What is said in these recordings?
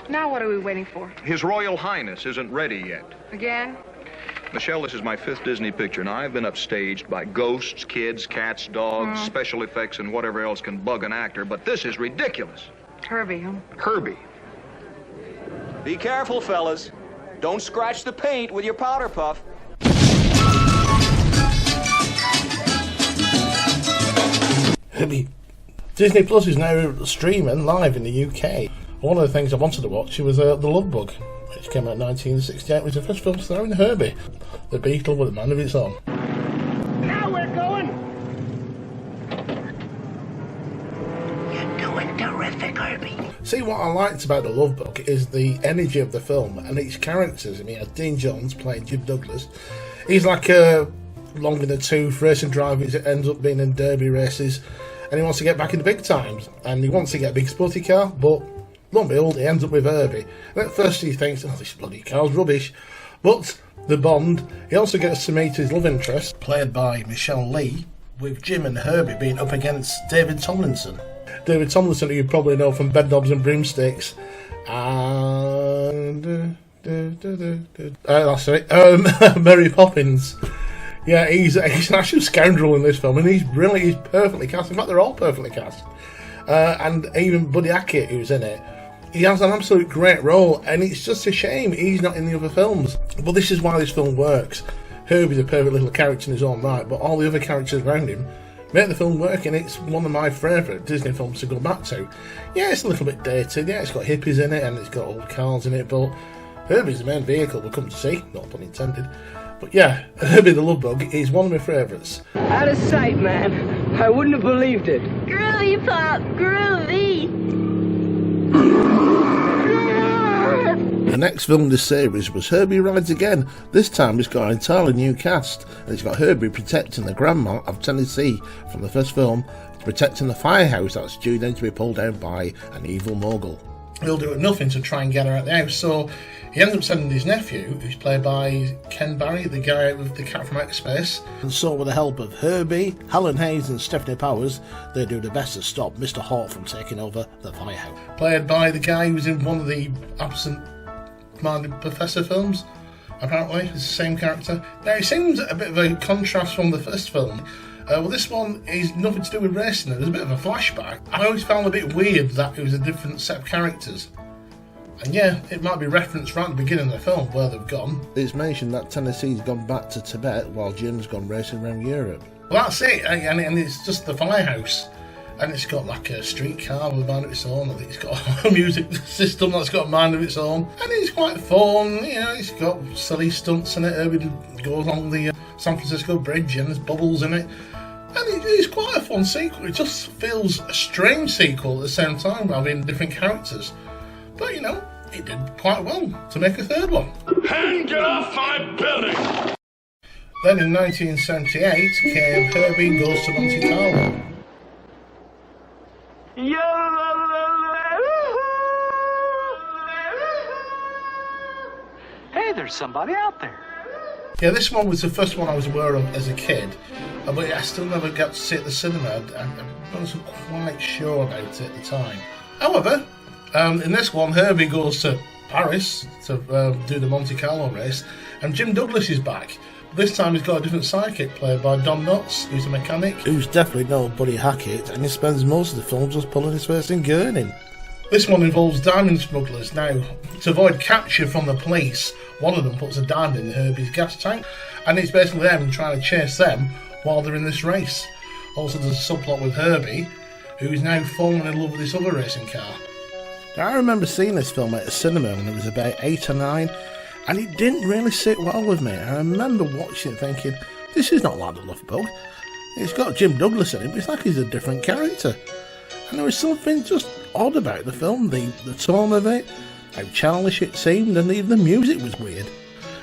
Now what are we waiting for? His Royal Highness isn't ready yet. Again? Michelle, this is my 5th Disney picture. Now, I've been upstaged by ghosts, kids, cats, dogs, special effects, and whatever else can bug an actor, but this is ridiculous. Herbie, huh? Herbie. Be careful, fellas. Don't scratch the paint with your powder puff. Herbie. Disney Plus is now streaming live in the UK. One of the things I wanted to watch was The Love Bug, which came out in 1968. It was the first film starring Herbie, the Beatle with a man of its own. Now we're going! You're doing terrific, Herbie. See, what I liked about The Love Bug is the energy of the film and its characters. I mean, Dean Jones playing Jim Douglas. He's like a long in the tooth racing driver who ends up being in derby races, and he wants to get back in the big times, and he wants to get a big sporty car, but lo and behold, he ends up with Herbie. And at first he thinks, oh, this bloody car's rubbish. But the bond, he also gets to meet his love interest, played by Michelle Lee, with Jim and Herbie being up against David Tomlinson. David Tomlinson, who you probably know from Bedknobs and Broomsticks. And... that's it. Mary Poppins. Yeah, he's an actual scoundrel in this film, and he's perfectly cast. In fact, they're all perfectly cast. And even Buddy Hackett, who's in it, he has an absolute great role, and it's just a shame he's not in the other films. But this is why this film works. Herbie's a perfect little character in his own right, but all the other characters around him make the film work, and it's one of my favourite Disney films to go back to. Yeah, it's a little bit dated, yeah, it's got hippies in it, and it's got old cars in it, but Herbie's the main vehicle we'll come to see, not pun intended. But yeah, Herbie the Love Bug is one of my favourites. Out of sight, man. I wouldn't have believed it. Groovy, Pop, groovy. The next film in this series was Herbie Rides Again. This time it's got an entirely new cast, and it's got Herbie protecting the Grandma of Tennessee from the first film, protecting the firehouse that's due then to be pulled down by an evil mogul. He'll do nothing to try and get her out of the house, so he ends up sending his nephew, who's played by Ken Barry, the guy with the cat from outer space. And so with the help of Herbie, Helen Hayes and Stephanie Powers, they do their best to stop Mr. Hawk from taking over the firehouse. Played by the guy who was in one of the absent-minded Professor films, apparently. It's the same character. Now, it seems a bit of a contrast from the first film. Well, this one is nothing to do with racing. There's a bit of a flashback. I always found it a bit weird that it was a different set of characters. And yeah, it might be referenced right at the beginning of the film where they've gone. It's mentioned that Tennessee's gone back to Tibet while Jim's gone racing around Europe. Well, that's it, and it's just the firehouse. And it's got like a streetcar with a mind of its own. I think it's got a music system that's got a mind of its own. And it's quite fun, you know, it's got silly stunts in it. Herbie goes along the San Francisco Bridge and there's bubbles in it. And it's quite a fun sequel. It just feels a strange sequel at the same time, having different characters. But, you know, it did quite well to make a third one. And get off my building! Then in 1978 came Herbie Goes to Monte Carlo. Hey, there's somebody out there. Yeah, this one was the first one I was aware of as a kid, but I still never got to see it at the cinema, and I wasn't quite sure about it at the time. However, in this one, Herbie goes to Paris to do the Monte Carlo race, and Jim Douglas is back. This time he's got a different sidekick played by Don Knotts, who's a mechanic. Who's definitely no Buddy Hackett, and he spends most of the film just pulling his face and gurning. This one involves diamond smugglers. Now, to avoid capture from the police, one of them puts a diamond in Herbie's gas tank, and it's basically them trying to chase them while they're in this race. Also, there's a subplot with Herbie, who's now fallen in love with this other racing car. Now, I remember seeing this film at a cinema when I was about 8 or 9, and it didn't really sit well with me. I remember watching it thinking, this is not like The Love Bug. It's got Jim Douglas in it, but it's like he's a different character. And there was something just odd about the film, the tone of it, how childish it seemed, and even the music was weird.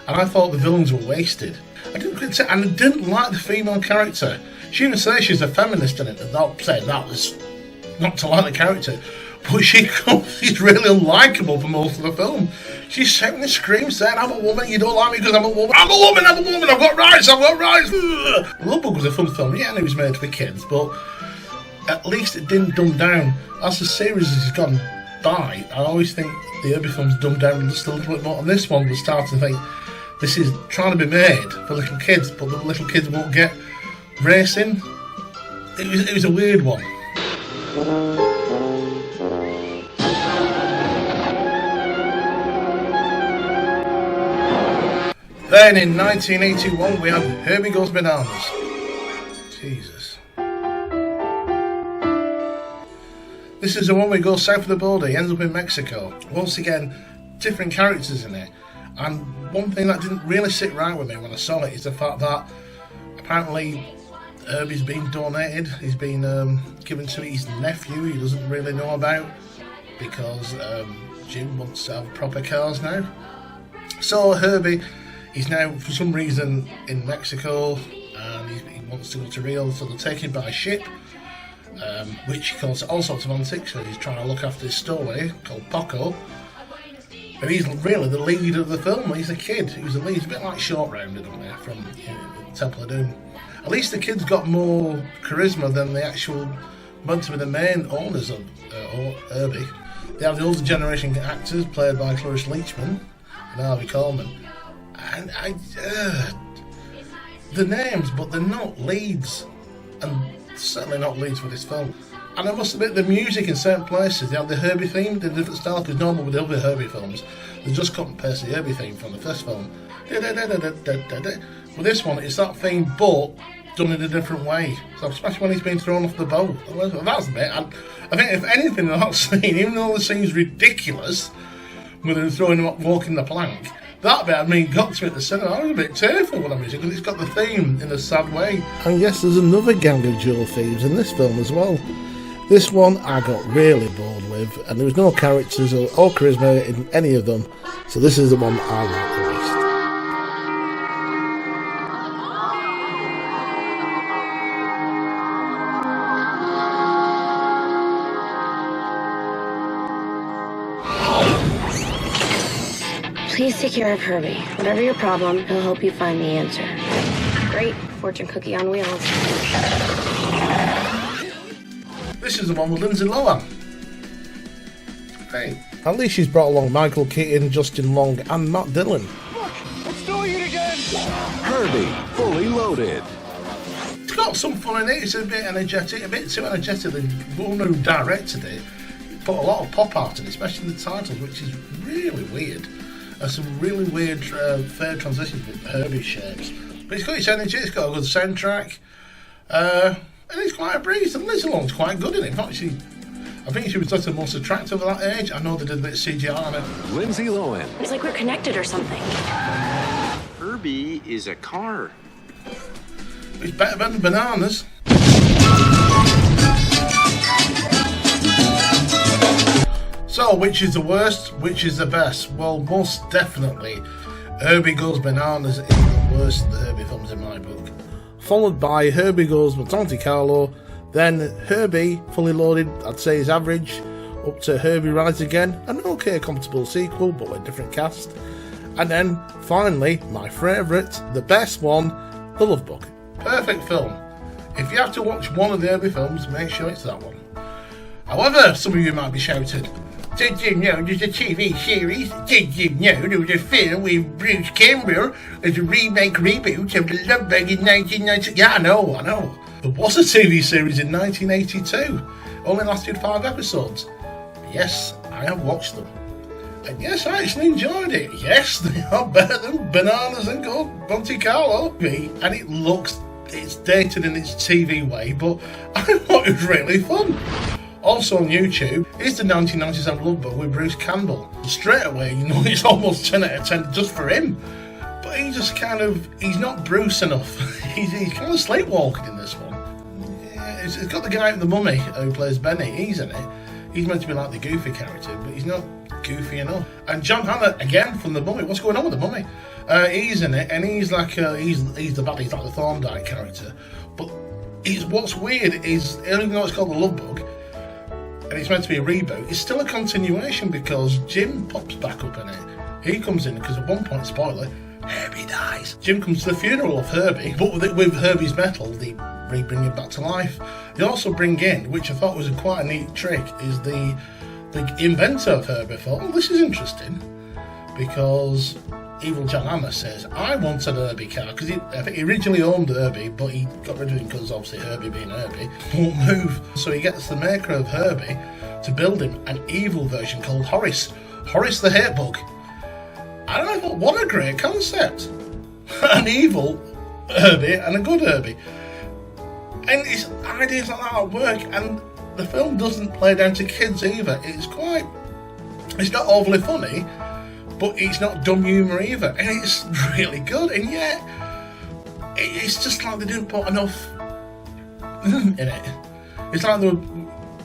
And I thought the villains were wasted. I didn't like the female character. She even says she's a feminist in it, and not saying that was not to like the character, but she's really unlikable for most of the film. She's shouting and screaming, saying, I'm a woman, you don't like me because I'm a woman. I'm a woman, I've got rights. Love Bug was a fun film, yeah, and it was made for kids, but at least it didn't dumb down. As the series has gone, by, I always think the Herbie film's dumbed down just a little bit more. And this one was starting to think, this is trying to be made for little kids, but the little kids won't get racing. It was a weird one. Then in 1981 we had Herbie Goes Bananas. Jesus. This is the one where he goes south of the border, he ends up in Mexico. Once again, different characters in it. And one thing that didn't really sit right with me when I saw it is the fact that apparently Herbie's been donated. He's been given to his nephew he doesn't really know about because Jim wants to have proper cars now. So Herbie, he's now for some reason in Mexico and he wants to go to Rio, so they'll take him by ship, which causes all sorts of antics. So he's trying to look after his stowaway called Paco. And he's really the lead of the film. He's a kid. He's the lead. He's a bit like Short Round, isn't he, from Temple of Doom. At least the kid's got more charisma than the actual meant to be the main owners of Herbie. They have the older generation actors played by Cloris Leachman and Harvey Coleman. And the names, but they're not leads. And certainly not leads for this film. And I must admit, the music in certain places, they have the Herbie theme, the different style, because normally with the other Herbie films, they just cut and paste the Herbie theme from the first film. With this one, it's that theme, but done in a different way. So especially when he's been thrown off the boat. That's the bit. I think if anything in that scene, even though the scene's ridiculous, when they're throwing him up walking the plank, that bit, got to me at the cinema. I was a bit tearful when I was it, because it's got the theme in a sad way. And yes, there's another gang of dual themes in this film as well. This one I got really bored with, and there was no characters or charisma in any of them, so this is the one I like the least. Please take care of Herbie. Whatever your problem, he'll help you find the answer. Great fortune cookie on wheels. This is the one with Lindsay Lohan. Great. At least she's brought along Michael Keaton, Justin Long, and Matt Dillon. Look, it's doing it again! Herbie, fully loaded. It's got some fun in it. It's a bit energetic, a bit too energetic. The one who directed it put a lot of pop art in it, especially in the titles, which is really weird. Some really weird fair transitions with Herbie shapes. But it's got its energy, it's got a good soundtrack. And it's quite a breeze, and Lindsay Lohan's quite good in it. In fact, I think she was just the most attractive at that age. I know they did a bit of CGI on it. Lindsay Lohan. It's like we're connected or something. Herbie is a car. It's better than bananas. So, which is the worst? Which is the best? Well, most definitely, Herbie Goes Bananas is the worst of the Herbie films in my book. Followed by Herbie Goes Monte Carlo, then Herbie Fully Loaded, I'd say is average, up to Herbie Rides Again, an okay compatible sequel but with a different cast, and then finally my favourite, the best one, The Love Book. Perfect film. If you have to watch one of the Herbie films, make sure it's that one. However, some of you might be shouting, did you know there's a TV series? Did you know there was a film with Bruce Campbell as a remake reboot of The Love Bug in 1990? Yeah, I know. There was a TV series in 1982. Only lasted 5 episodes. Yes, I have watched them. And yes, I actually enjoyed it. Yes, they are better than Bananas and Monte Carlo. And it's dated in its TV way, but I thought it was really fun. Also on YouTube is the 1997 Love Bug with Bruce Campbell. Straight away, you know, it's almost 10 out of 10 just for him. But he's not Bruce enough. he's kind of sleepwalking in this one. Yeah, it's got the guy in The Mummy who plays Benny. He's in it. He's meant to be like the goofy character, but he's not goofy enough. And John Hannah, again, from The Mummy. What's going on with The Mummy? He's in it, and he's like, he's the bad, he's like the Thorndike character. But what's weird is, even though it's called The Love Bug, and it's meant to be a reboot, it's still a continuation because Jim pops back up in it. He comes in because at one point, spoiler, Herbie dies. Jim comes to the funeral of Herbie, but with Herbie's metal, they bring him back to life. They also bring in, which I thought was quite a neat trick, is the the inventor of Herbie thought, oh, this is interesting, because Evil John Hammer says, I want an Herbie car, because I think he originally owned Herbie, but he got rid of him because obviously Herbie being Herbie won't move. So he gets the maker of Herbie to build him an evil version called Horace the Hatebug. I don't know, what a great concept. An evil Herbie and a good Herbie. And it's ideas like that at work, and the film doesn't play down to kids either. It's not overly funny, but it's not dumb humour either, and it's really good. And yet, it's just like they didn't put enough in it. It's like they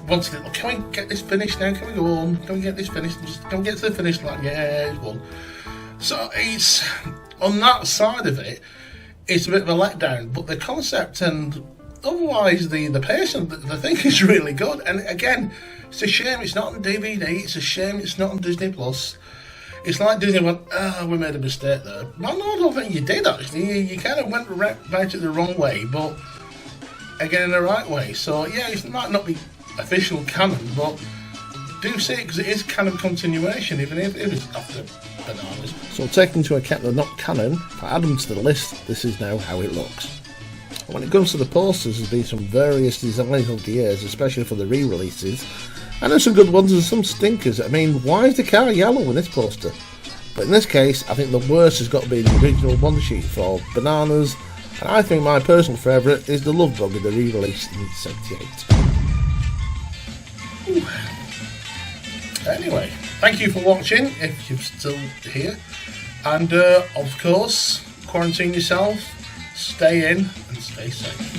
wanted it. Can we get this finished now? Can we go home? Can we get this finished? Can we get to the finish line? Yeah, it's one. So it's on that side of it, it's a bit of a letdown. But the concept and otherwise the patient, the thing is really good. And again, it's a shame it's not on DVD. It's a shame it's not on Disney Plus. It's like Disney went, we made a mistake there. Well, no, I don't think you did, actually. You kind of went about it the wrong way, but again, in the right way. So, yeah, it might not be official canon, but do see it, because it is kind of continuation, even if it's after Bananas. So, taking into account they're not canon, if I add them to the list, this is now how it looks. When it comes to the posters, there's been some various designs over the years, especially for the re-releases. And there's some good ones and some stinkers. I mean, why is the car yellow in this poster? But in this case, I think the worst has got to be the original one sheet for Bananas. And I think my personal favourite is the Love Bug, the re-release in '78. Anyway, thank you for watching, if you're still here. And, of course, quarantine yourself, stay in, and stay safe.